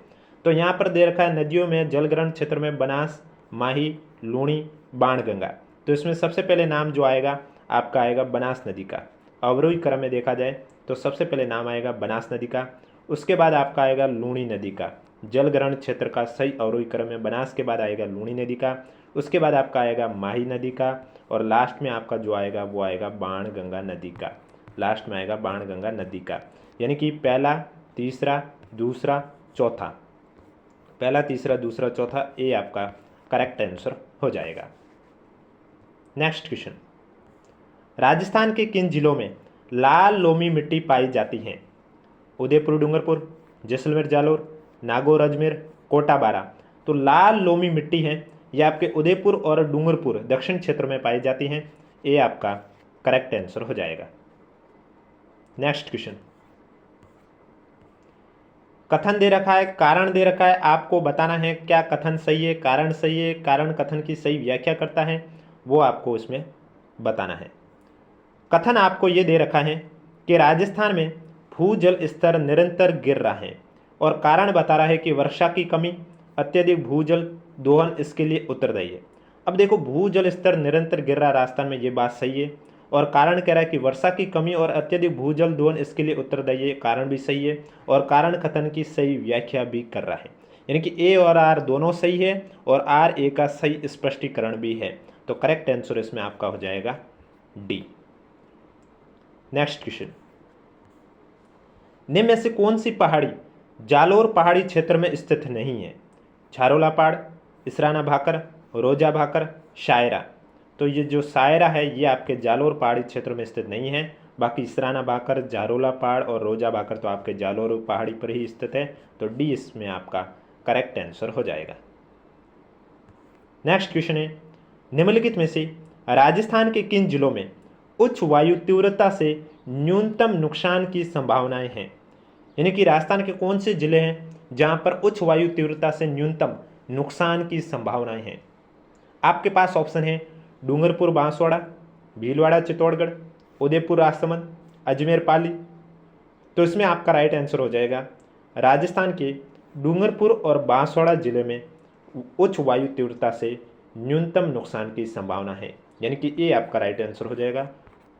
तो यहाँ पर दे रखा है नदियों में जलग्रहण क्षेत्र में बनास, माही, लूणी, बाणगंगा। तो इसमें सबसे पहले नाम जो आएगा आपका आएगा बनास नदी का। अवरोही क्रम में देखा जाए तो सबसे पहले नाम आएगा बनास नदी का, उसके बाद आपका आएगा लूणी नदी का, जल ग्रहण क्षेत्र का सही अवरोही क्रम में बनास के बाद आएगा लूणी नदी का, उसके बाद आपका आएगा माही नदी का, और लास्ट में आपका जो आएगा वो आएगा बाणगंगा नदी का, लास्ट में आएगा बाणगंगा नदी का। यानी कि पहला, तीसरा, दूसरा, चौथा, पहला, तीसरा, दूसरा, चौथा, ये आपका करेक्ट आंसर हो जाएगा। नेक्स्ट क्वेश्चन, राजस्थान के किन जिलों में लाल लोमी मिट्टी पाई जाती है? उदयपुर डूंगरपुर, जैसलमेर जालोर, नागौर अजमेर, कोटा बारा। तो लाल लोमी मिट्टी है ये आपके उदयपुर और डूंगरपुर दक्षिण क्षेत्र में पाई जाती हैं, ये आपका करेक्ट आंसर हो जाएगा। नेक्स्ट क्वेश्चन, कथन दे रखा है, कारण दे रखा है, आपको बताना है क्या कथन सही है, कारण सही है, कारण कथन की सही व्याख्या करता है, वो आपको इसमें बताना है। कथन आपको ये दे रखा है कि राजस्थान में भूजल स्तर निरंतर गिर रहा है, और कारण बता रहा है कि वर्षा की कमी, अत्यधिक भूजल दोहन इसके लिए उत्तरदायी है। अब देखो, भूजल स्तर निरंतर गिर रहा है राजस्थान में, ये बात सही है, और कारण कह रहा है कि वर्षा की कमी और अत्यधिक भूजल दोहन इसके लिए उत्तरदायी है, कारण भी सही है, और कारण कथन की सही व्याख्या भी कर रहा है। यानी कि ए और आर दोनों सही है, और आर ए का सही स्पष्टीकरण भी है। तो करेक्ट आंसर इसमें आपका हो जाएगा डी। नेक्स्ट क्वेश्चन, निम्न में से कौन सी पहाड़ी जालोर पहाड़ी क्षेत्र में स्थित नहीं है? छारोला पहाड़, इसराना भाकर, रोजा भाकर, शायरा। तो ये जो शायरा है ये आपके जालोर पहाड़ी क्षेत्र में स्थित नहीं है, बाकी इसराना भाकर, जारोला पहाड़ और रोजा भाकर तो आपके जालोर पहाड़ी पर ही स्थित है। तो डी इसमें आपका करेक्ट आंसर हो जाएगा। नेक्स्ट क्वेश्चन है, निम्नलिखित में से राजस्थान के किन जिलों में उच्च वायु तीव्रता से न्यूनतम नुकसान की संभावनाएं हैं? यानी कि राजस्थान के कौन से जिले हैं जहां पर उच्च वायु तीव्रता से न्यूनतम नुकसान की संभावनाएं हैं? आपके पास ऑप्शन है डूंगरपुर बांसवाड़ा, भीलवाड़ा चित्तौड़गढ़, उदयपुर राजसमंद, अजमेर पाली। तो इसमें आपका राइट आंसर हो जाएगा राजस्थान के डूंगरपुर और बांसवाड़ा जिले में उच्च वायु तीव्रता से न्यूनतम नुकसान की संभावना है, यानी कि ये आपका राइट आंसर हो जाएगा।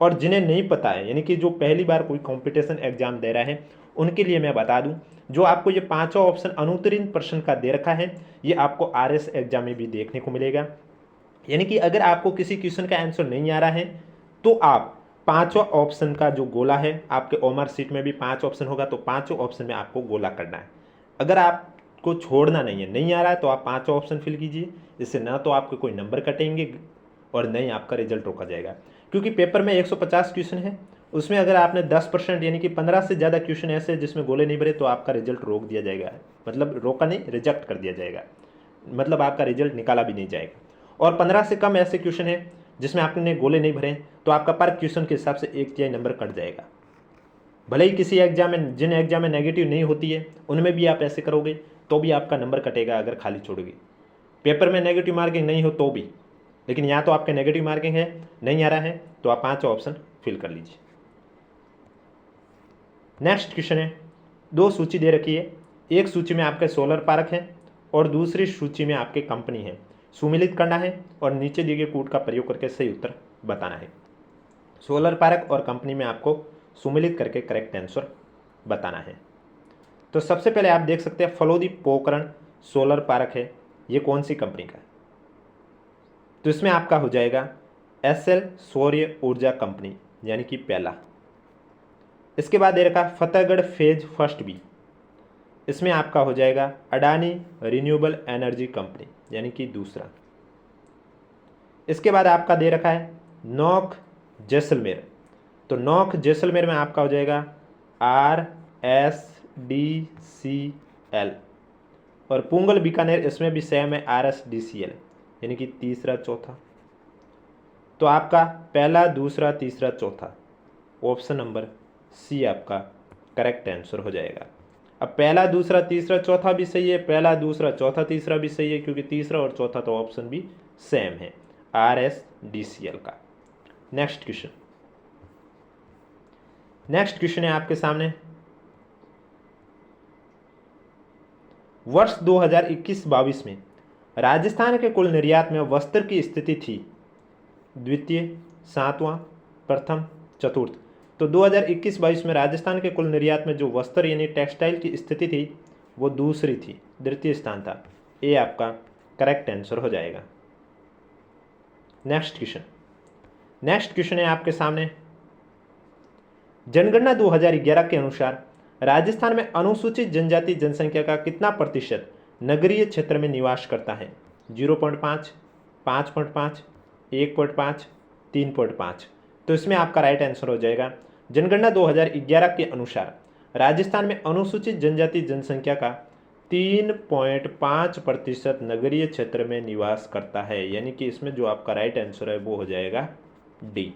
और जिन्हें नहीं पता है, यानी कि जो पहली बार कोई कंपटीशन एग्जाम दे रहा है, उनके लिए मैं बता दूं, जो आपको ये पांचों ऑप्शन अनुत्तीर्ण प्रश्न का दे रखा है ये आपको आरएस एग्जाम में भी देखने को मिलेगा। यानी कि अगर आपको किसी क्वेश्चन का आंसर नहीं आ रहा है तो आप पांचों ऑप्शन का जो गोला है, आपके ओमआर सीट में भी 5 ऑप्शन होगा, तो पांचों ऑप्शन में आपको गोला करना है। अगर आपको छोड़ना नहीं है, नहीं आ रहा है, तो आप पांचों ऑप्शन फिल कीजिए। इससे ना तो आपके कोई नंबर कटेंगे और नहीं आपका रिजल्ट रोका जाएगा, क्योंकि पेपर में 150 क्वेश्चन है, उसमें अगर आपने 10% यानी कि 15 से ज़्यादा क्वेश्चन ऐसे जिसमें गोले नहीं भरे तो आपका रिजल्ट रोक दिया जाएगा, मतलब रोका नहीं, रिजेक्ट कर दिया जाएगा, मतलब आपका रिजल्ट निकाला भी नहीं जाएगा। और 15 से कम ऐसे क्वेश्चन है जिसमें आपने गोले नहीं भरे तो आपका पर क्वेश्चन के हिसाब से 1 नंबर कट जाएगा। भले ही किसी एग्जाम में, जिन एग्जाम में नेगेटिव नहीं होती है उनमें भी आप ऐसे करोगे तो भी आपका नंबर कटेगा अगर खाली छोड़ोगे। पेपर में नेगेटिव मार्किंग नहीं हो तो भी, लेकिन यहाँ तो आपके नेगेटिव मार्किंग है, नहीं आ रहा है तो आप 5 ऑप्शन फिल कर लीजिए। नेक्स्ट क्वेश्चन है, 2 सूची दे रखी है, एक सूची में आपके सोलर पार्क है और दूसरी सूची में आपके कंपनी है। सुमेलित करना है और नीचे दिए गए कूट का प्रयोग करके सही उत्तर बताना है। सोलर पार्क और कंपनी में आपको सुमेलित करके करेक्ट आंसर बताना है। तो सबसे पहले आप देख सकते हैं फलोदी पोकरण सोलर पार्क है, ये कौन सी कंपनी का है? तो इसमें आपका हो जाएगा एसएल सौर्य ऊर्जा कंपनी, यानी कि पहला। इसके बाद दे रखा फतेहगढ़ फेज फर्स्ट बी, इसमें आपका हो जाएगा अडानी रिन्यूएबल एनर्जी कंपनी, यानी कि दूसरा। इसके बाद आपका दे रखा है नोक जैसलमेर, तो नोक जैसलमेर में आपका हो जाएगा RSDCL, और पुंगल बीकानेर इसमें भी सेम है RSDCL, यानी कि तीसरा चौथा। तो आपका पहला दूसरा तीसरा चौथा, ऑप्शन नंबर सी आपका करेक्ट आंसर हो जाएगा। अब पहला दूसरा तीसरा चौथा भी सही है, पहला दूसरा चौथा तीसरा भी सही है, क्योंकि तीसरा और चौथा तो ऑप्शन भी सेम है RSDCL का। नेक्स्ट क्वेश्चन है आपके सामने, वर्ष 2021-22 में राजस्थान के कुल निर्यात में वस्त्र की स्थिति थी द्वितीय, सातवां, प्रथम, चतुर्थ। तो 2021-22 में राजस्थान के कुल निर्यात में जो वस्त्र यानी टेक्सटाइल की स्थिति थी वो दूसरी थी, द्वितीय स्थान था। ये आपका करेक्ट आंसर हो जाएगा। नेक्स्ट क्वेश्चन है आपके सामने, जनगणना 2011 के अनुसार राजस्थान में अनुसूचित जनजाति जनसंख्या का कितना प्रतिशत नगरीय क्षेत्र में निवास करता है? 0.5, 5.5, 1.5, 3.5। तो इसमें आपका राइट आंसर हो जाएगा, जनगणना 2011 के अनुसार राजस्थान में अनुसूचित जनजाति जनसंख्या का 3.5% नगरीय क्षेत्र में निवास करता है, यानी कि इसमें जो आपका राइट आंसर है वो हो जाएगा डी।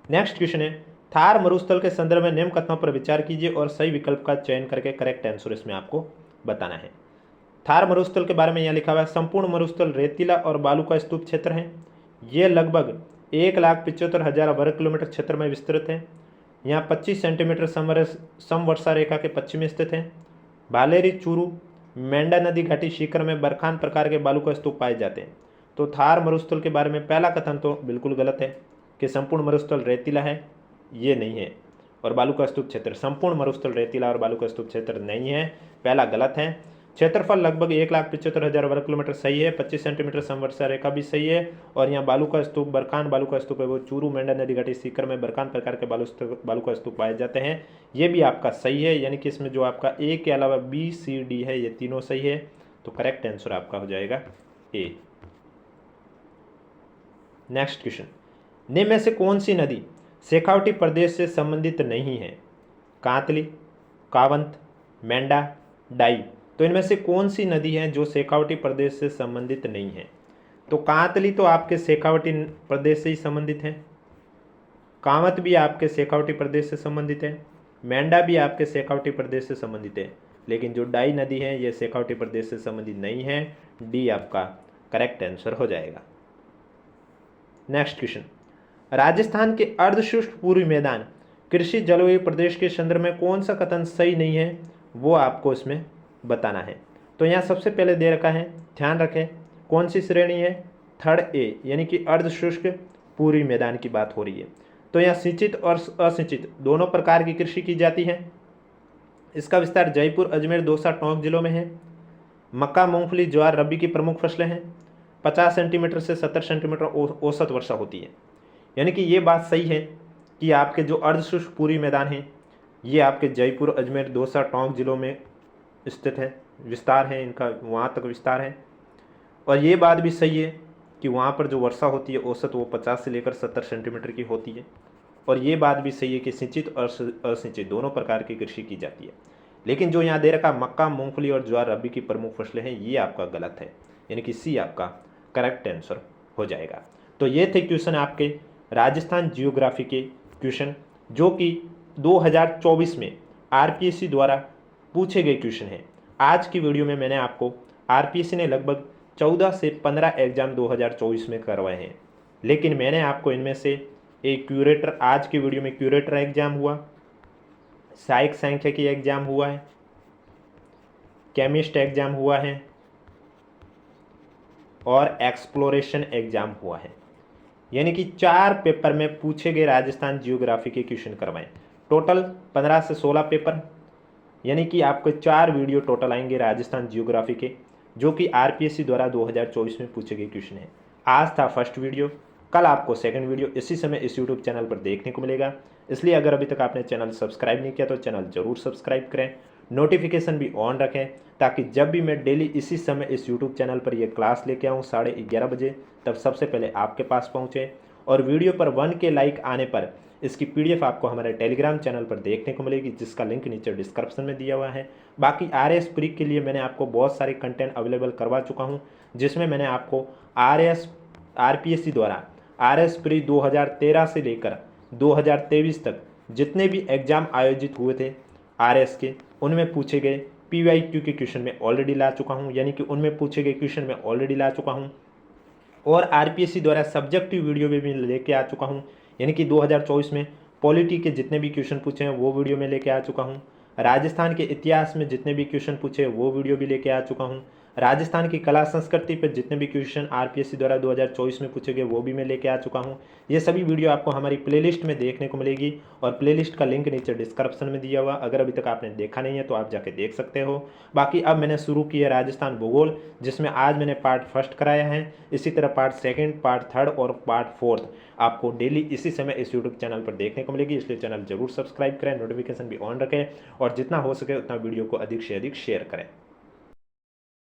नेक्स्ट क्वेश्चन है, थार मरुस्थल के संदर्भ में निम्न कथनों पर विचार कीजिए और सही विकल्प का चयन करके करेक्ट आंसर इसमें आपको बताना है। थार मरुस्थल के बारे में यहाँ लिखा हुआ है, संपूर्ण मरुस्थल रेतीला और बालू का स्तूप क्षेत्र है। ये लगभग 1,75,000 वर्ग किलोमीटर क्षेत्र में विस्तृत है। यहाँ 25 सेंटीमीटर समवर्षा रेखा के पश्चिम में स्थित है। भालेरी, चूरू, मेंढा नदी घाटी शिखर में बरखान प्रकार के बालू का स्तूप पाए जाते हैं। तो थार मरुस्थल के बारे में पहला कथन तो बिल्कुल गलत है कि संपूर्ण मरुस्थल रेतीला है, ये नहीं है। और बालू का स्तूप क्षेत्र, संपूर्ण मरुस्थल रेतीला और बालू का स्तूप क्षेत्र नहीं है, पहला गलत है। क्षेत्रफल लगभग 1,75,000 वर्ग किलोमीटर सही है। 25 सेंटीमीटर समवर्षा रेखा भी सही है। और यहाँ बालू का स्तूप, बरकान बालू का स्तूप है वो चूरू, मेंढा नदी घाटी सीकर में बरकान प्रकार के बालू का स्तूप पाए जाते हैं, ये भी आपका सही है। यानी कि इसमें जो आपका ए के अलावा बी, सी, डी है, ये तीनों सही है। तो करेक्ट आंसर आपका हो जाएगा ए। नेक्स्ट क्वेश्चन, निम्न में से कौन सी नदी शेखावटी प्रदेश से संबंधित नहीं है? कांतली, कावंत, मेंढा, डाई। तो इनमें से कौन सी नदी है जो शेखावटी प्रदेश से संबंधित नहीं है? तो कांतली तो आपके शेखावटी प्रदेश से ही संबंधित है, कावंत भी आपके शेखावटी प्रदेश से संबंधित है, मेंढा भी आपके शेखावटी प्रदेश से संबंधित है, लेकिन जो डाई नदी है ये शेखावटी प्रदेश से संबंधित नहीं है। डी आपका करेक्ट आंसर हो जाएगा। नेक्स्ट क्वेश्चन, राजस्थान के अर्धशुष्क पूर्वी मैदान कृषि जलवायु प्रदेश के संदर्भ में कौन सा कथन सही नहीं है वो आपको इसमें बताना है। तो यहाँ सबसे पहले दे रखा है, ध्यान रखें कौन सी श्रेणी है, थर्ड ए, यानी कि अर्धशुष्क पूर्वी मैदान की बात हो रही है। तो यहाँ सिंचित और असिंचित दोनों प्रकार की कृषि की जाती है। इसका विस्तार जयपुर, अजमेर, दौसा, टोंक जिलों में है। मक्का, मूंगफली, ज्वार रबी की प्रमुख फसलें हैं। 50 सेंटीमीटर से 70 सेंटीमीटर औसत वर्षा होती है। यानी कि ये बात सही है कि आपके जो अर्धशुष्क पूर्वी मैदान हैं ये आपके जयपुर, अजमेर, दौसा, टोंक जिलों में स्थित है, विस्तार है इनका, वहाँ तक विस्तार है। और ये बात भी सही है कि वहाँ पर जो वर्षा होती है औसत वो 50 से लेकर 70 सेंटीमीटर की होती है। और ये बात भी सही है कि सिंचित और असिंचित दोनों प्रकार की कृषि की जाती है। लेकिन जो यहाँ दे रखा मक्का, मूंगफली और ज्वार रबी की प्रमुख फसलें हैं, ये आपका गलत है, यानी कि सी आपका करेक्ट आंसर हो जाएगा। तो ये थे क्वेश्चन आपके राजस्थान जियोग्राफी के क्वेश्चन, जो कि 2024 में आरपीएससी द्वारा पूछे गए क्वेश्चन हैं। आज की वीडियो में मैंने आपको, आरपीएससी ने लगभग 14 से 15 एग्जाम 2024 में करवाए हैं, लेकिन मैंने आपको इनमें से एक क्यूरेटर, आज की वीडियो में क्यूरेटर एग्जाम हुआ, सहायक सांख्यिकी एग्जाम हुआ है, केमिस्ट एग्जाम हुआ है और एक्सप्लोरेशन एग्जाम हुआ है। यानी कि 4 पेपर में पूछे गए राजस्थान जियोग्राफी के क्वेश्चन करवाएं। टोटल 15 से 16 पेपर, यानी कि आपको 4 वीडियो टोटल आएंगे राजस्थान जियोग्राफी के, जो कि आरपीएससी द्वारा 2024 में पूछे गए क्वेश्चन है। आज था फर्स्ट वीडियो, कल आपको सेकंड वीडियो इसी समय इस यूट्यूब चैनल पर देखने को मिलेगा। इसलिए अगर अभी तक आपने चैनल सब्सक्राइब नहीं किया तो चैनल जरूर सब्सक्राइब करें, नोटिफिकेशन भी ऑन रखें, ताकि जब भी मैं डेली इसी समय इस यूट्यूब चैनल पर यह क्लास लेके आऊँ 11:30 बजे, तब सबसे पहले आपके पास पहुँचे। और वीडियो पर 1K लाइक आने पर इसकी पीडीएफ आपको हमारे टेलीग्राम चैनल पर देखने को मिलेगी, जिसका लिंक नीचे डिस्क्रिप्शन में दिया हुआ है। बाकी आरएस प्री के लिए मैंने आपको बहुत सारे कंटेंट अवेलेबल करवा चुका हूं, जिसमें मैंने आपको आरपीएससी द्वारा आरएस प्री 2013 से लेकर 2023 तक जितने भी एग्जाम आयोजित हुए थे आरएस के, उनमें पूछे गए पीवाईक्यू के क्वेश्चन में ऑलरेडी ला चुका हूँ, यानी कि उनमें पूछे गए क्वेश्चन में ऑलरेडी ला चुका हूँ। और आरपीएससी द्वारा सब्जेक्टिव वीडियो में भी लेके आ चुका हूँ, यानी कि 2024 में पॉलिटी के जितने भी क्वेश्चन पूछे हैं वो वीडियो में लेके आ चुका हूँ। राजस्थान के इतिहास में जितने भी क्वेश्चन पूछे वो वीडियो भी लेके आ चुका हूँ। राजस्थान की कला संस्कृति पर जितने भी क्वेश्चन आरपीएससी द्वारा 2024 में पूछे गए वो भी मैं लेके आ चुका हूँ। ये सभी वीडियो आपको हमारी प्लेलिस्ट में देखने को मिलेगी और प्लेलिस्ट का लिंक नीचे डिस्क्रिप्शन में दिया हुआ, अगर अभी तक आपने देखा नहीं है तो आप जाके देख सकते हो। बाकी अब मैंने शुरू किया राजस्थान भूगोल, जिसमें आज मैंने पार्ट फर्स्ट कराया है। इसी तरह पार्ट सेकेंड, पार्ट थर्ड और पार्ट फोर्थ आपको डेली इसी समय इस यूट्यूब चैनल पर देखने को मिलेगी, इसलिए चैनल जरूर सब्सक्राइब करें, नोटिफिकेशन भी ऑन रखें और जितना हो सके उतना वीडियो को अधिक से अधिक शेयर करें।